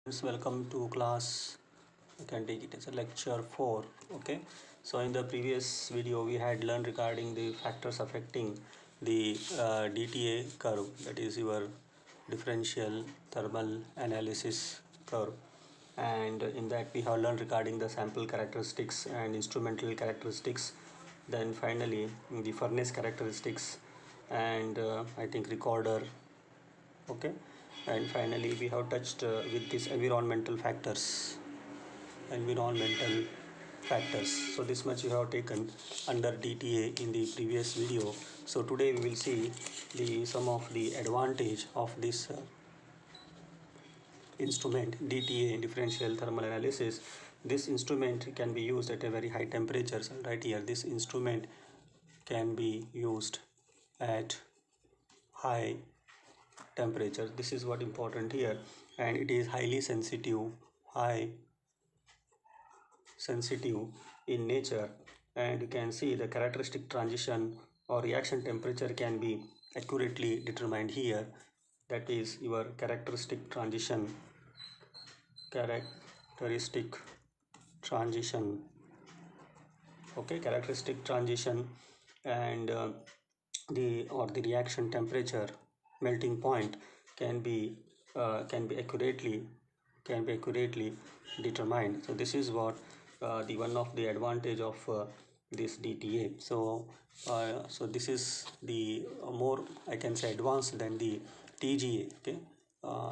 Welcome to class. You can take it as a lecture 4. Okay, so in the previous video we had learned regarding the factors affecting the DTA curve, that is your differential thermal analysis curve, and in that we have learned regarding the sample characteristics and instrumental characteristics, then finally the furnace characteristics, and I think recorder. Okay, and finally we have touched with these environmental factors. So this much you have taken under DTA in the previous video. So today we will see the some of the advantage of this instrument, DTA, differential thermal analysis. This instrument can be used at a very high temperatures. Right here, this instrument can be used at high temperature. This is what important here, and it is highly high sensitive in nature, and you can see the characteristic transition or reaction temperature can be accurately determined here. That is your characteristic transition. Okay, characteristic transition, and the reaction temperature, melting point, can be accurately determined. So this is what the one of the advantage of this DTA. So this is the more, I can say, advanced than the TGA. Okay,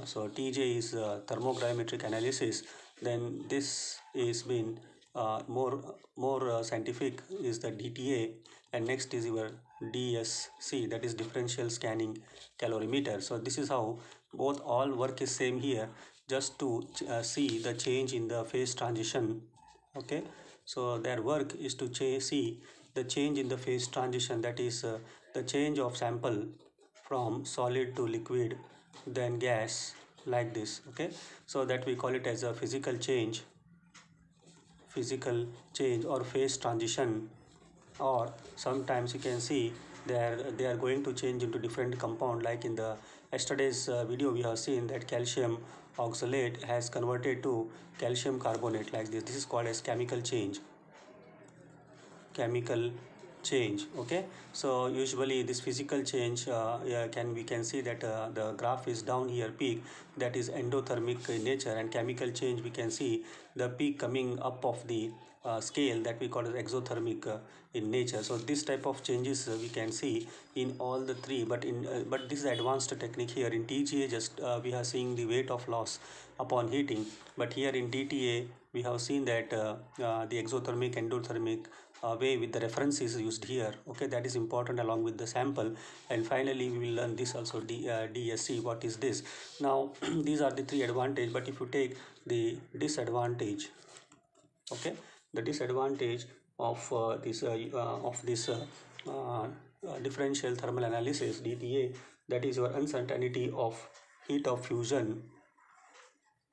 so TGA is thermogrametric analysis. Then this is been more scientific is the DTA, and next is your DSC, that is differential scanning calorimeter. So this is how both all work is same here, just to see the change in the phase transition. Okay, so their work is to see the change in the phase transition, that is the change of sample from solid to liquid, then gas, like this. Okay, so that we call it as a physical change or phase transition. Or sometimes you can see they are going to change into different compound, like in the yesterday's video we have seen that calcium oxalate has converted to calcium carbonate, like this is called as chemical change. Okay, so usually this physical change, yeah, we can see that the graph is down here, peak, that is endothermic in nature, and chemical change we can see the peak coming up of the scale, that we call as exothermic in nature. So this type of changes we can see in all the three, but this is advanced technique. Here in TGA, just we are seeing the weight of loss upon heating, but here in DTA we have seen that the exothermic endothermic way with the reference is used here. Okay, that is important along with the sample. And finally we will learn this also, DSC. What is this? Now these are the three advantage, but if you take the disadvantage, okay, the disadvantage of this differential thermal analysis, DTA, that is your uncertainty of heat of fusion,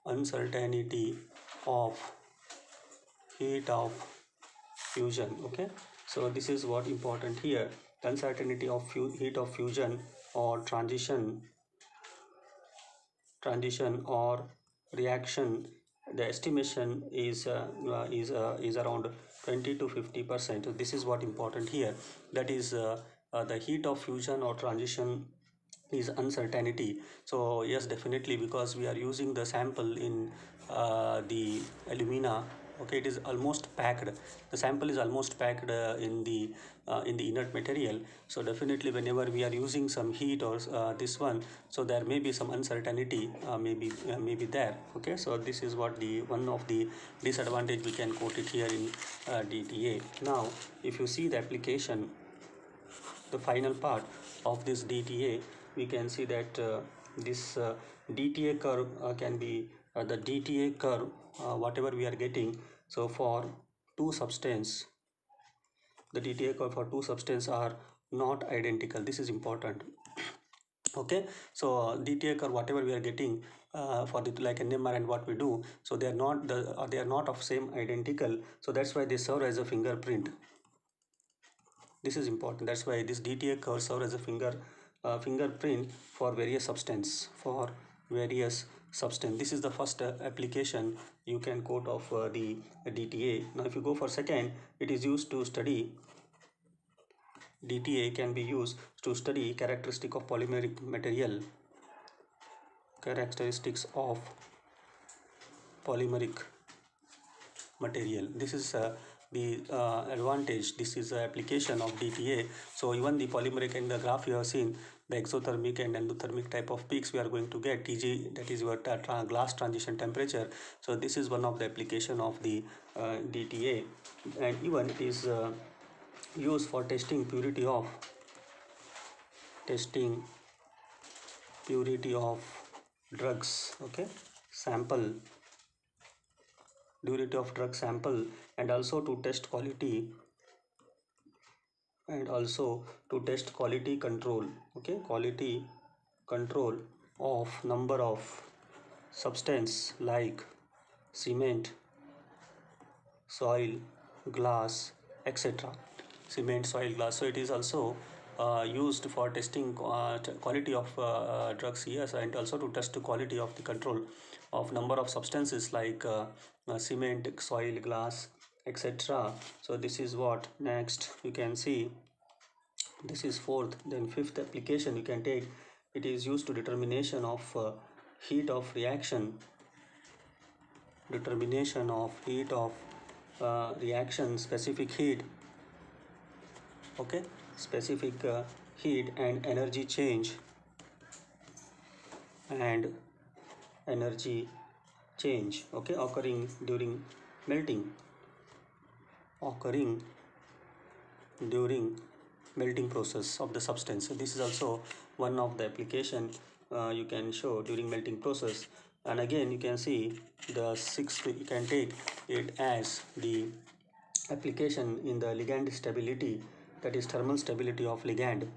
uncertainty of heat of fusion. Okay, so this is what important here, uncertainty of heat of fusion or transition or reaction. The estimation is around 20 to 50%. So this is what important here, that is the heat of fusion or transition is uncertainty. So yes, definitely, because we are using the sample in the alumina. Okay, it is almost packed, the sample is almost packed in the inert material. So definitely whenever we are using some heat or this one, so there may be some uncertainty, maybe there. Okay, so this is what the one of the disadvantage we can quote it here in DTA. Now if you see the application, the final part of this DTA, we can see that this DTA curve can be the DTA curve, whatever we are getting. So for two substance, the DTA curve for two substance are not identical. This is important. Okay, so DTA curve, whatever we are getting for the like NMR and what we do, so they are not of same identical. So that's why they serve as a fingerprint. This is important. That's why this DTA curve serves as a fingerprint for various substance. This is the first application you can quote of the DTA. Now if you go for second, it is used to study, DTA can be used to study characteristic of polymeric material, characteristics of polymeric material. This is the advantage. This is the application of DTA. So even the polymeric in the graph you have seen, the exothermic and endothermic type of peaks we are going to get, TG, that is your glass transition temperature. So this is one of the application of the DTA, and even it is used for testing purity of drugs. Okay, sample, purity of drug sample, and also to test quality, and also to test quality control. Okay, quality control of number of substance like cement, soil, glass, etc. Cement, soil, glass. So it is also used for testing quality of drugs, yes, and also to test the quality of the control of number of substances like cement, soil, glass, etc. So this is what next you can see. This is fourth. Then fifth application you can take, it is used to determination of heat of reaction, reaction, specific heat. Okay, specific heat and energy change, and energy change, okay, occurring during melting, process of the substance. So this is also one of the application you can show during melting process. And again you can see the sixth, you can take it as the application in the ligand stability, that is thermal stability of ligand.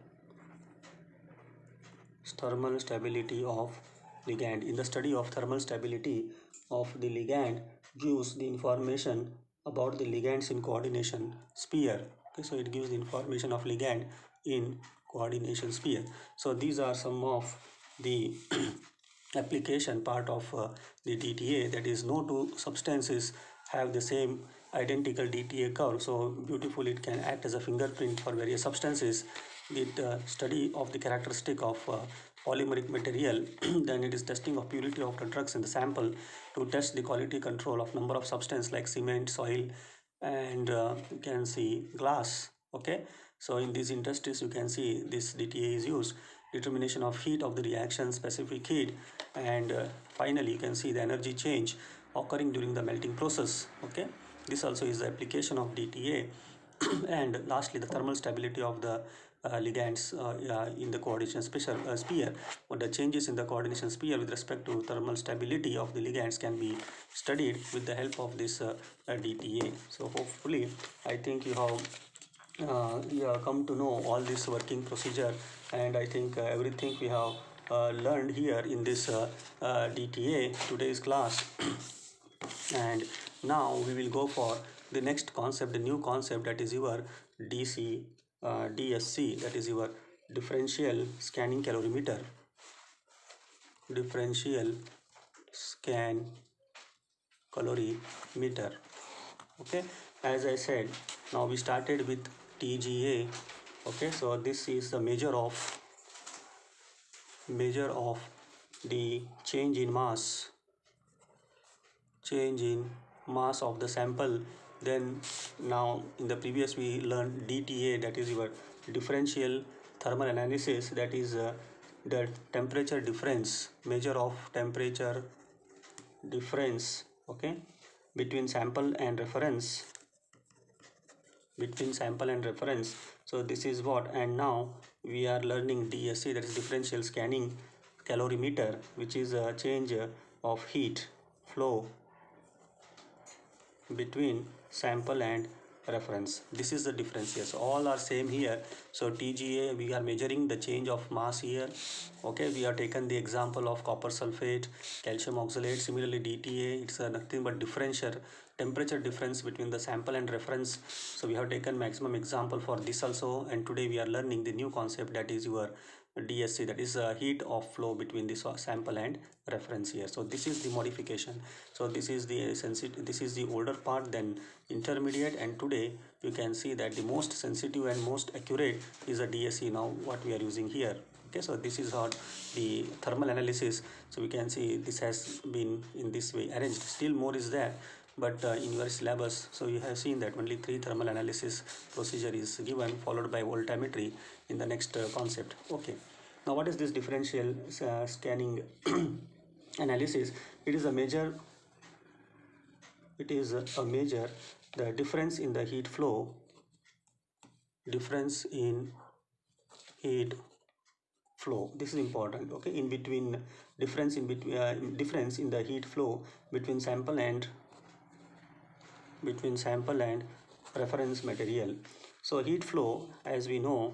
Thermal stability of ligand. In the study of thermal stability of the ligand gives the information about the ligands in coordination sphere. Okay, so it gives the information of ligand in coordination sphere. So these are some of the application part of the DTA, that is no two substances have the same identical DTA curve, so beautifully it can act as a fingerprint for various substances. With study of the characteristic of polymeric material then it is testing of purity of the drugs in the sample to test the quality control of number of substance like cement, soil, and you can see glass. Okay, so in these industries you can see this DTA is used, determination of heat of the reaction, specific heat, and finally you can see the energy change occurring during the melting process. Okay, this also is the application of DTA. And lastly the thermal stability of the ligands in the coordination sphere. But the changes in the coordination sphere with respect to thermal stability of the ligands can be studied with the help of this DTA. So hopefully I think you have come to know all this working procedure, and I think everything we have learned here in this DTA today's class. And now we will go for the next concept, the new concept, that is your DSC, that is your differential scanning calorimeter. Differential scan calorimeter. Okay, as I said, now we started with TGA. Okay, so this is the measure of the change in mass of the sample. Then now in the previous we learned DTA, that is your differential thermal analysis, that is the temperature difference, measure of temperature difference, okay, between sample and reference. So this is what, and now we are learning DSC, that is differential scanning calorimeter, which is a change of heat flow between sample and reference. This is the difference here. So all are same here. So TGA, we are measuring the change of mass here. Okay, we have taken the example of copper sulfate, calcium oxalate. Similarly DTA, it's nothing but differential temperature difference between the sample and reference. So we have taken maximum example for this also, and today we are learning the new concept, that is your DSC, that is heat of flow between the sample and reference here. So this is the modification. So this is the this is the older part, then intermediate, and today you can see that the most sensitive and most accurate is a DSC now what we are using here. Okay, so this is how the thermal analysis. So we can see this has been in this way arranged. Still more is there, but in your syllabus, so you have seen that only 3 thermal analysis procedure is given, followed by voltammetry in the next concept. Okay, now what is this differential scanning analysis? It is a measure, the difference in the heat flow, difference in heat flow, this is important. Okay, in between, difference in between, difference in the heat flow between sample and reference material. So heat flow, as we know,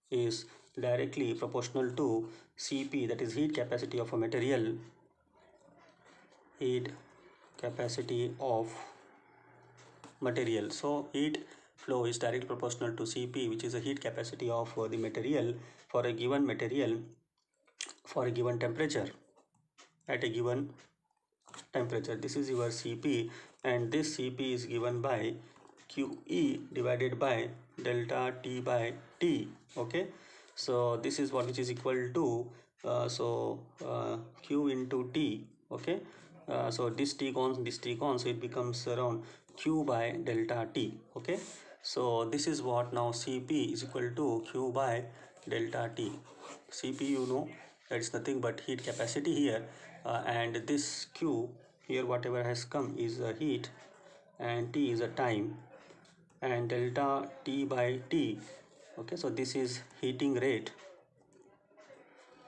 is directly proportional to Cp, that is heat capacity of a material, heat capacity of material. So heat flow is directly proportional to Cp, which is the heat capacity of the material for a given material for a given temperature, at a given temperature. This is your Cp, and this Cp is given by QE divided by delta T by T. Okay, so this is what which is equal to Q into T. Okay, so this T gone, so it becomes around Q by delta T. Okay, so this is what now Cp is equal to Q by delta T. Cp, you know, that is nothing but heat capacity here, and this Q here, whatever has come, is a heat, and T is a time, and delta T by T. Okay, so this is heating rate,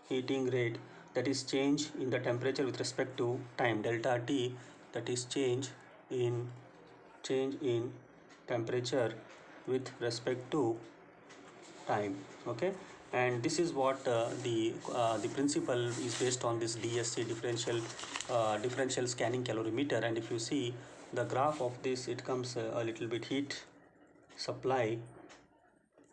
that is change in the temperature with respect to time. Delta T, that is change in temperature with respect to time. Okay, and this is what the principle is based on this DSC, differential scanning calorimeter. And if you see the graph of this, it comes a little bit heat supply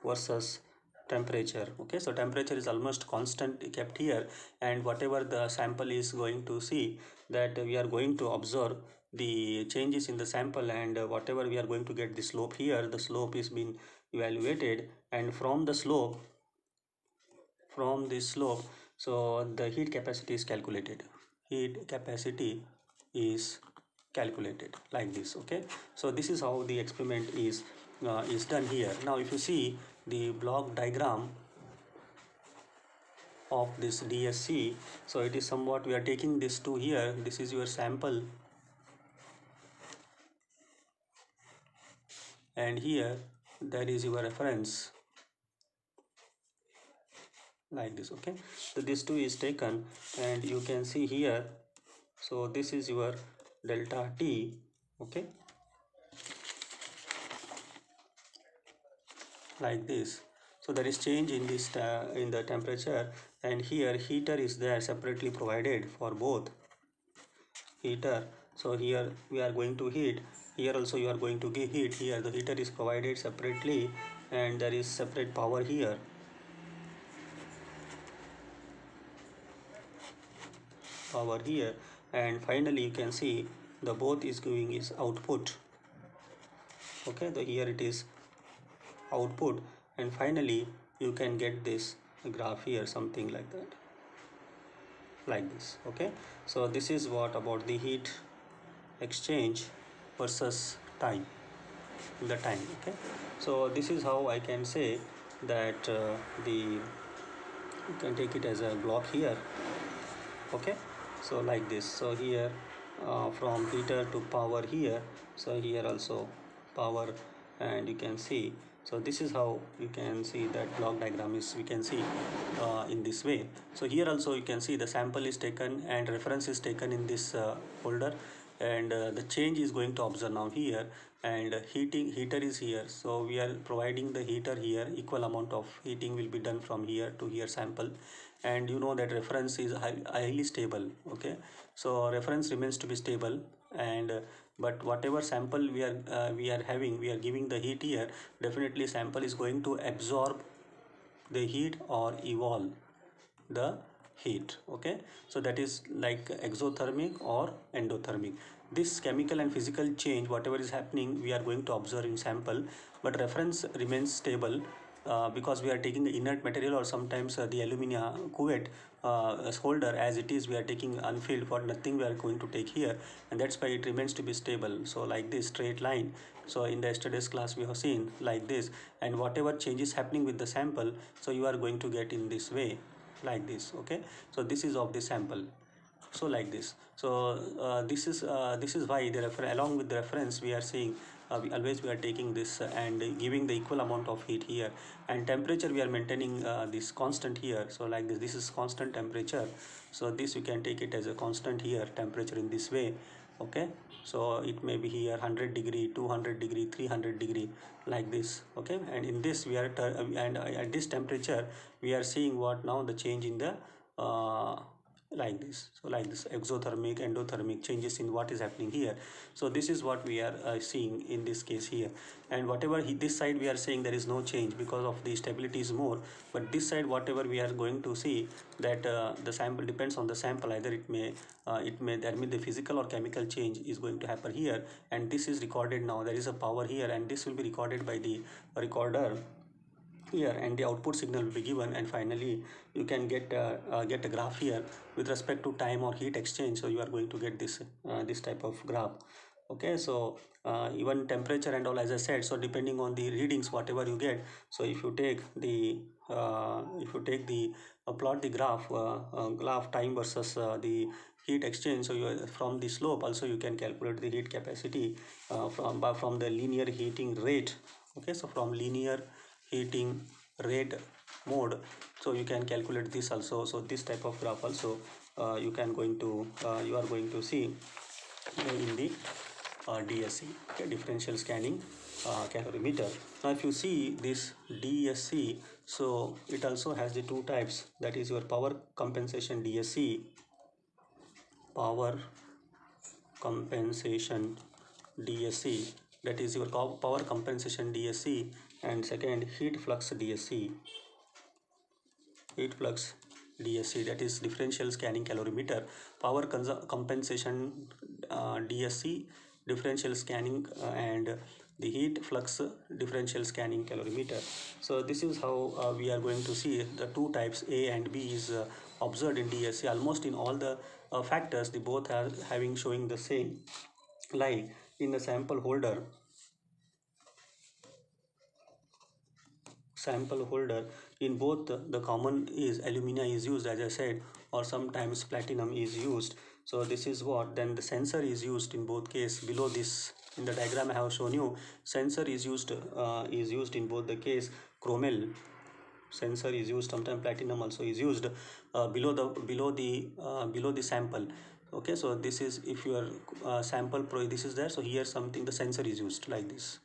versus temperature. Okay, so temperature is almost constant kept here, and whatever the sample is going to see, that we are going to observe the changes in the sample, and whatever we are going to get the slope here, the slope is being evaluated, and from this slope, so the heat capacity is calculated, like this. Okay, so this is how the experiment is done here. Now if you see the block diagram of this DSC, so it is somewhat, we are taking this to here, this is your sample, and here that is your reference, like this. Okay, so this two is taken, and you can see here, so this is your delta T. Okay, like this. So there is change in this in the temperature, and here heater is there separately provided for both heater. So here we are going to heat, here also you are going to give heat. Here the heater is provided separately, and there is separate power here, and finally you can see the both is giving is output. Okay, the here it is output, and finally you can get this graph here, something like that, like this. Okay, so this is what about the heat exchange versus time, the time. Okay, so this is how I can say that you can take it as a block here. Okay, so like this. So here from heater to power here, so here also power, and you can see, so this is how you can see that block diagram is, we can see in this way. So here also you can see the sample is taken and reference is taken in this folder, and the change is going to observe now here, and heater is here, so we are providing the heater here, equal amount of heating will be done from here to here sample, and you know that reference is highly stable. Okay, so reference remains to be stable, and but whatever sample we are having, we are giving the heat here, definitely sample is going to absorb the heat or evolve the heat. Okay, so that is like exothermic or endothermic. This chemical and physical change, whatever is happening, we are going to observe in sample, but reference remains stable because we are taking the inert material, or sometimes the alumina cuvette as holder as it is, we are taking unfilled, for nothing we are going to take here, and that's why it remains to be stable. So like this straight line, so in the yesterday's class we have seen like this, and whatever changes happening with the sample, so you are going to get in this way, like this. Okay, so this is of the sample, so like this. So this is why the along with the reference we are seeing, we are taking this and giving the equal amount of heat here, and temperature we are maintaining this constant here. So like this is constant temperature, so this you can take it as a constant here, temperature in this way. Okay, so it may be here 100 degree, 200 degree, 300 degree, like this. Okay, and in this we are and at this temperature we are seeing what now, the change in the like this. So like this exothermic, endothermic changes in what is happening here. So this is what we are seeing in this case here. And whatever this side we are saying there is no change because of the stability is more, but this side whatever we are going to see, that the sample depends on the sample, either it may that means the physical or chemical change is going to happen here, and this is recorded now. There is a power here, and this will be recorded by the recorder here, and the output signal will be given, and finally you can get a graph here with respect to time or heat exchange. So you are going to get this type of graph. Okay, so even temperature and all, as I said, so depending on the readings whatever you get, so if you take the plot the graph time versus the heat exchange, so from the slope also you can calculate the heat capacity from the linear heating rate. Okay, so from linear heating rate mode, so you can calculate this also. So this type of graph also you are going to see in the DSC, okay, differential scanning calorimeter. Now if you see this DSC, so it also has the two types, that is your power compensation DSC, power compensation DSC, that is your power compensation DSC, and second heat flux DSC, heat flux DSC, that is differential scanning calorimeter. Power compensation DSC, differential scanning, and the heat flux differential scanning calorimeter. So this is how we are going to see the two types A and B is observed in DSC. Almost in all the factors, they both are having showing the same. Like in the sample holder, in both the common is alumina is used, as I said, or sometimes platinum is used. So this is what, then the sensor is used in both case. Below this in the diagram I have shown you, sensor is used in both the case. Chromel sensor is used, sometimes platinum also is used below the sample. Okay, so this is if your sample this is there, so here something the sensor is used like this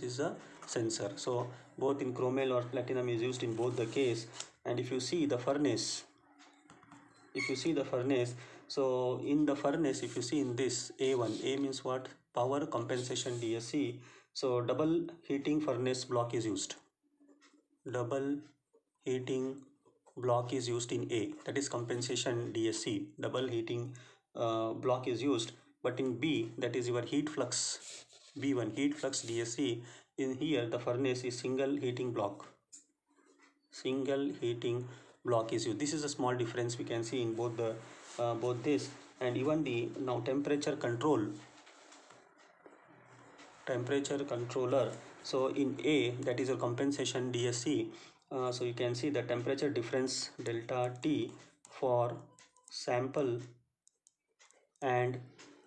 is a sensor. So both in chromel or platinum is used in both the case. And if you see the furnace, so in the furnace, if you see in this A1, A means what, power compensation DSC. So double heating furnace block is used, double heating block is used in A, that is compensation DSC, double heating block is used. But in B, that is your heat flux B1, heat flux DSC, in here the furnace is single heating block, is used. This is a small difference we can see in both the both this. And even the now temperature controller, so in A, that is a compensation DSC, so you can see the temperature difference delta T for sample and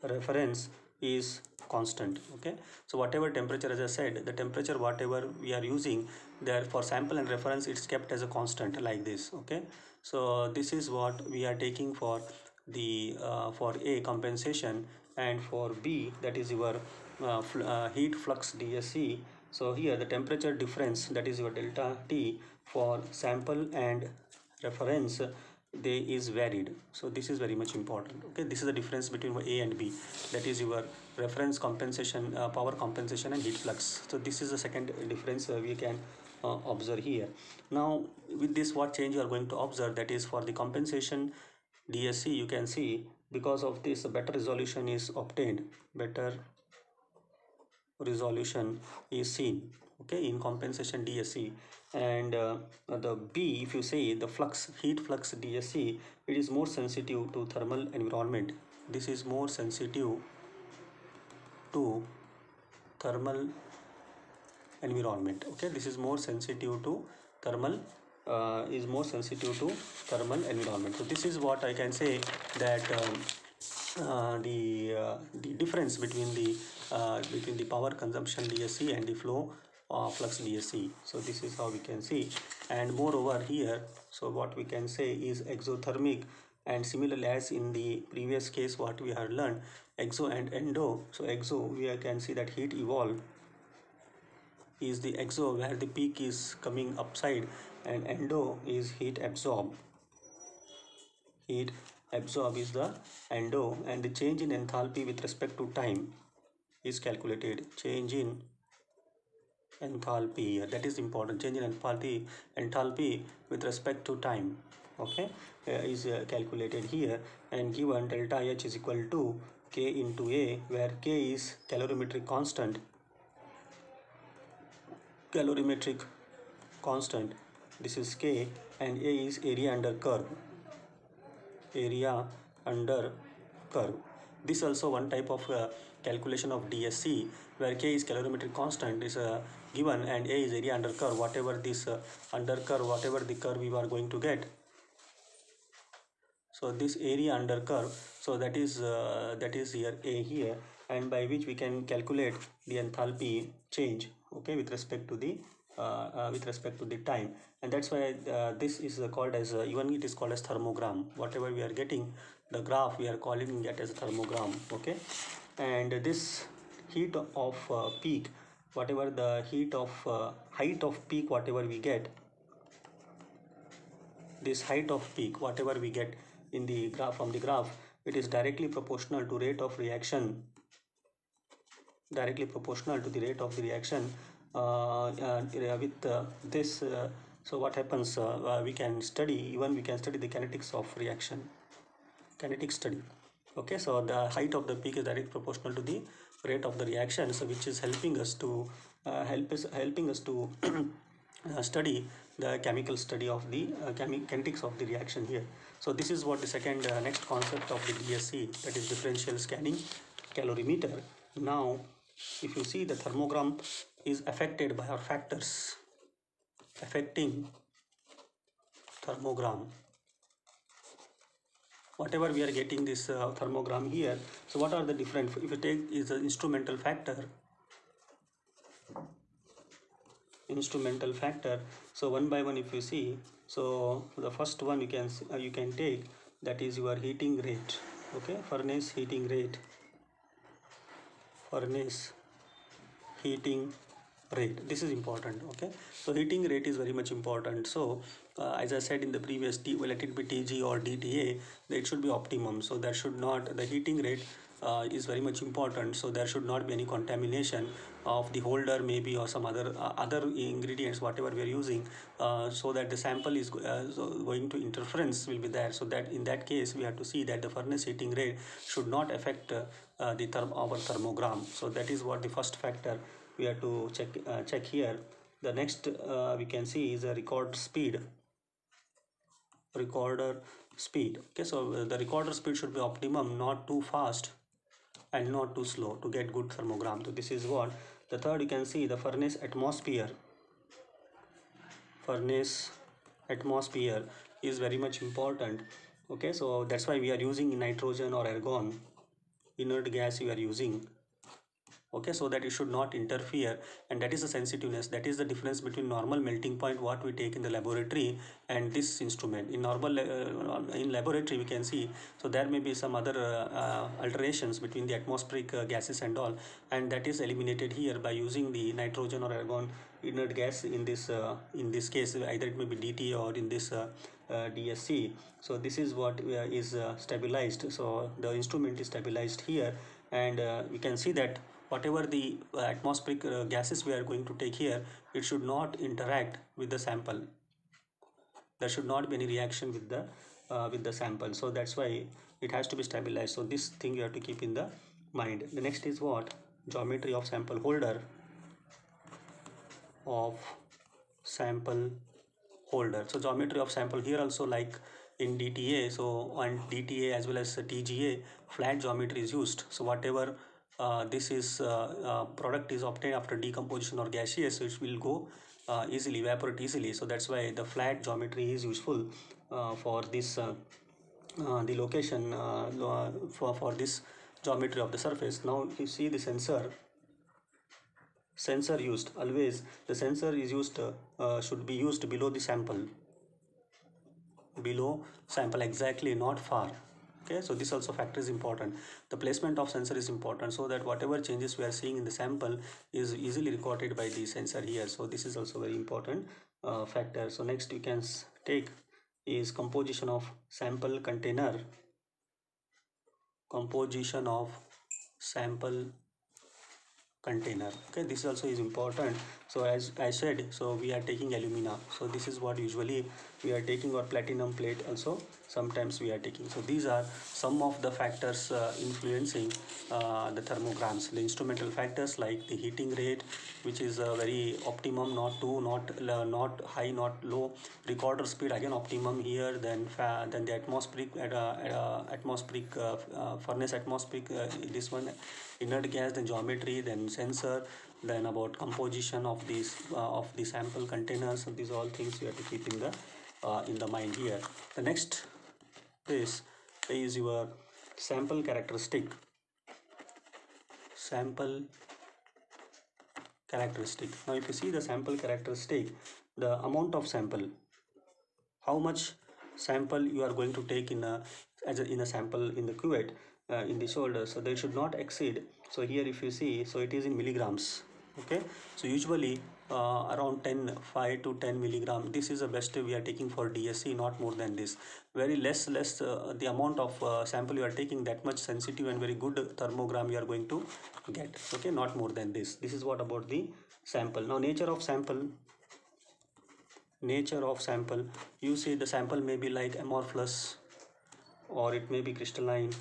reference is constant. Okay, so whatever temperature, as I said, the temperature whatever we are using there for sample and reference, it's kept as a constant like this. Okay, so this is what we are taking for the for A compensation, and for B, that is your heat flux DSC. So here the temperature difference, that is your delta T for sample and reference, they is varied. So this is very much important. Okay, this is the difference between A and B, that is your reference compensation, power compensation, and heat flux. So this is the second difference we can observe here. Now with this, what change you are going to observe, that is for the compensation DSC, you can see because of this better resolution is obtained, better resolution is seen, okay, in compensation DSC. And the B, if you say the flux, heat flux DSC, it is more sensitive to thermal environment. This is more sensitive to thermal environment, okay. This is more sensitive to thermal is more sensitive to thermal environment. So this is what I can say, that the difference between the power consumption DSC and the flow flux DSC. So this is how we can see. And moreover here, so what we can say is exothermic, and similarly as in the previous case what we had learned, exo and endo. So exo, we can see that heat evolve is the exo, where the peak is coming upside, and endo is heat absorb. Heat absorb is the endo, and the change in enthalpy with respect to time is calculated. Change in enthalpy, that is important. Change in enthalpy with respect to time, okay, is calculated here, and given delta H is equal to K into A, where K is calorimetric constant. Calorimetric constant, this is K, and A is area under curve. Area under curve. This also one type of calculation of DSC, where K is calorimetric constant is given, and A is area under curve. Whatever this under curve, whatever the curve we are going to get, so this area under curve, so that is here A here, and by which we can calculate the enthalpy change, okay, with respect to the time. And that's why this is called as even it is called as thermogram. Whatever we are getting, the graph, we are calling it as a thermogram, okay. And this heat of peak, whatever the heat of height of peak, whatever we get, this height of peak, whatever we get in the graph, from the graph, it is directly proportional to rate of reaction, directly proportional to the rate of the reaction with this. So what happens, we can study, even we can study the kinetics of reaction, kinetic study, okay. So the height of the peak is directly proportional to the rate of the reaction, so which is helping us to helping us to study the chemical study of the kinetics of the reaction here. So this is what the second next concept of the DSC, that is differential scanning calorimeter. Now if you see, the thermogram is affected by our factors affecting thermogram. Whatever we are getting this thermogram here, so what are the different, if you take is the instrumental factor, so one by one if you see, so the first one you can take, that is your heating rate, okay, furnace heating rate, furnace heating rate, this is important, okay. So heating rate is very much important. So as I said in the previous, let it be TG or DTA, it should be optimum. So there should not, the heating rate is very much important, so there should not be any contamination of the holder maybe, or some other ingredients whatever we are using, so that the sample is going to interference will be there. So that in that case we have to see that the furnace heating rate should not affect our thermogram. So that is what the first factor we have to check here. The next we can see is a recorder speed, okay. So the recorder speed should be optimum, not too fast and not too slow, to get good thermogram. So this is what the third, you can see the furnace atmosphere is very much important, okay. So that's why we are using nitrogen or argon, inert gas we are using, okay, so that it should not interfere. And that is the sensitiveness, that is the difference between normal melting point what we take in the laboratory and this instrument. In normal in laboratory we can see, so there may be some other alterations between the atmospheric gases and all, and that is eliminated here by using the nitrogen or argon inert gas. In this case, either it may be DT or in this DSC. So this is what is stabilized, so the instrument is stabilized here, and we can see that whatever the atmospheric gases we are going to take here, it should not interact with the sample. There should not be any reaction with the sample. So that's why it has to be stabilized. So this thing you have to keep in the mind. The next is what? Geometry of sample holder. Of sample holder. So geometry of sample here also, like in DTA, so on DTA as well as TGA, flat geometry is used. So whatever this is product is obtained after decomposition or gaseous, so it will go easily, evaporate easily. So that's why the flat geometry is useful for this the location for this geometry of the surface. Now if you see the sensor used, always the sensor is used should be used below the sample, exactly, not far. Okay, so this also factor is important. The placement of sensor is important, so that whatever changes we are seeing in the sample is easily recorded by the sensor here. So this is also very important factor. So next you can take is composition of sample container. Composition of sample container. Okay, this also is important. So as I said, so we are taking alumina, so this is what usually we are taking, or platinum plate also sometimes we are taking. So these are some of the factors influencing the thermograms. The instrumental factors like the heating rate, which is very optimum, not too, not high, not low. Recorder speed, again optimum here. Then the atmospheric furnace atmospheric, this one, inert gas, then geometry, then sensor, then about composition of the sample containers. So these all things you have to keep in the mind here. The next is your sample characteristic. Sample characteristic. Now if you see the sample characteristic, the amount of sample, how much sample you are going to take in a sample in the cuvette, in the shoulder, so they should not exceed. So here if you see, so it is in milligrams. Okay, so usually around 5 to 10 milligram, this is the best we are taking for DSC, not more than this. Very less the amount of sample you are taking, that much sensitive and very good thermogram you are going to get. Okay, not more than this. This is what about the sample. Now nature of sample. You see the sample may be like amorphous, or it may be crystalline,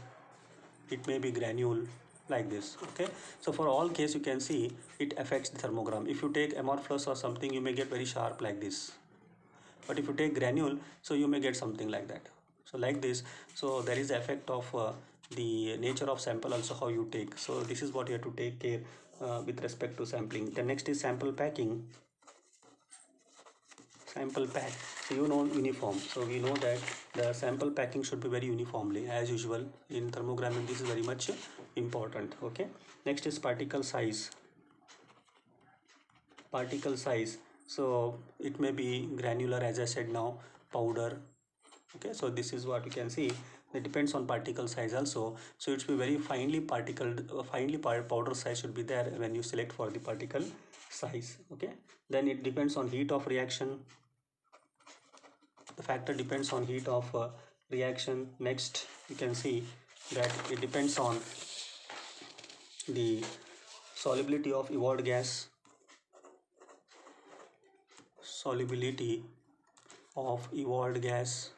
it may be granule, like this. Okay, so for all case you can see it affects the thermogram. If you take amorphous or something, you may get very sharp like this, but if you take granule, so you may get something like that. So like this, so there is the effect of the nature of sample also, how you take. So this is what you have to take care with respect to sampling. The next is sample packing. Sample pack, so uniform. So we know that the sample packing should be very uniformly, as usual in thermogramming. This is very much important. Okay, next is particle size. So it may be granular, as I said now, powder. Okay, so this is what you can see. It depends on particle size also. So it should be very finely particled, powder size should be there when you select for the particle size. Okay, then it depends on heat of reaction. The factor depends on heat of reaction. Next you can see that it depends on the solubility of evolved gas. Solubility of evolved gas.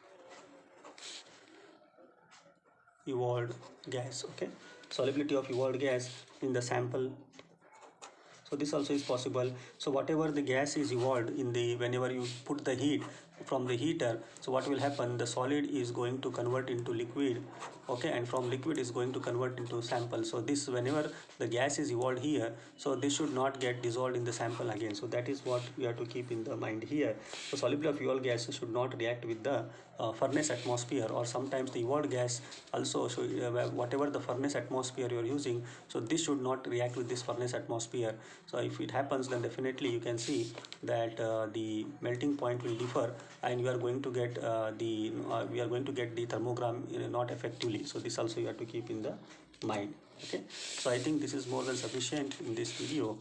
Okay, solubility of evolved gas in the sample. So this also is possible. So whatever the gas is evolved in the, whenever you put the heat from the heater, so what will happen, the solid is going to convert into liquid. Okay, and from liquid is going to convert into sample. So this, whenever the gas is evolved here, so this should not get dissolved in the sample again. So that is what we have to keep in the mind here. So solubility of evolved gas should not react with the furnace atmosphere, or sometimes the evolved gas also. So whatever the furnace atmosphere you are using, so this should not react with this furnace atmosphere. So if it happens, then definitely you can see that the melting point will differ, and we are going to get the thermogram not effectively. So this also you have to keep in the mind. Okay, so I think this is more than sufficient in this video.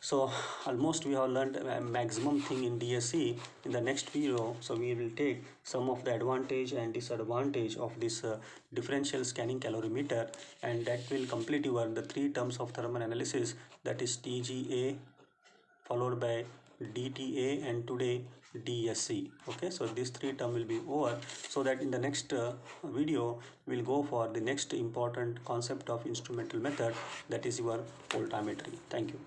So almost we have learned a maximum thing in DSC. In the next video, so we will take some of the advantage and disadvantage of this differential scanning calorimeter, and that will complete your the three terms of thermal analysis, that is TGA followed by DTA and today DSC. Okay, so these three term will be over, so that in the next video we'll go for the next important concept of instrumental method, that is your voltammetry. Thank you.